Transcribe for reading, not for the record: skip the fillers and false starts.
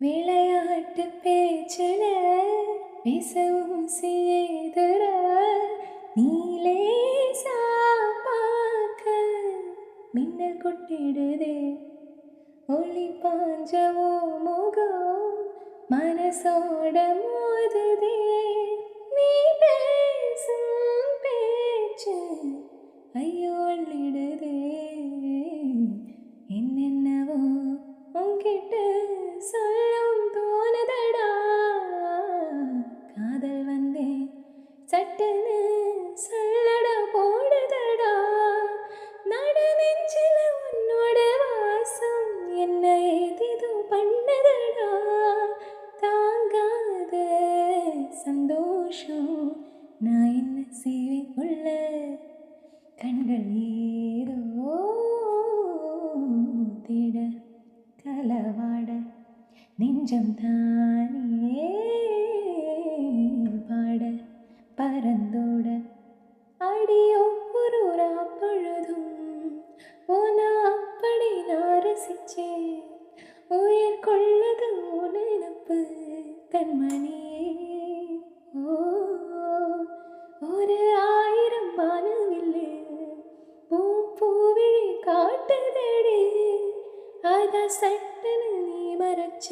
விளையாட்டு பேச்சில பேசவும் செய்துற நீலே சாப்பாக்க மின்னல் கொட்டிடுதே ஒளி பாஞ்சவோ முகம் மனசோட மோதுதே நீ பேசும் பேச்சு ஐயோ அள்ளிடுதே என்னென்னவோ உன்கிட்ட சொல்லும் தோணுதடா காதல் வந்தேன் சட்டுன்னு சொல்லடா போடுதடா நட நெஞ்சில உன்னோட வாசம் என்ன ஏதேதோ பண்ணதடா தாங்காத சந்தோஷம் நான் என்ன செய்வேன் உள்ள கண்கள் ஏதோ தேட களவாட நெஞ்சம் தானே பாட பரந்தோட அடியோ ஒரு பொழுதும் ஓனா அப்படி நான் ரசிச்சேன் உயிர் கொள்ளது நினப்பு கண்மணியே ஓ ஒரு 1000 வானவில்லை பூவிழி காட்டுதடி அத சட்டுன்னு நீ மறைச்ச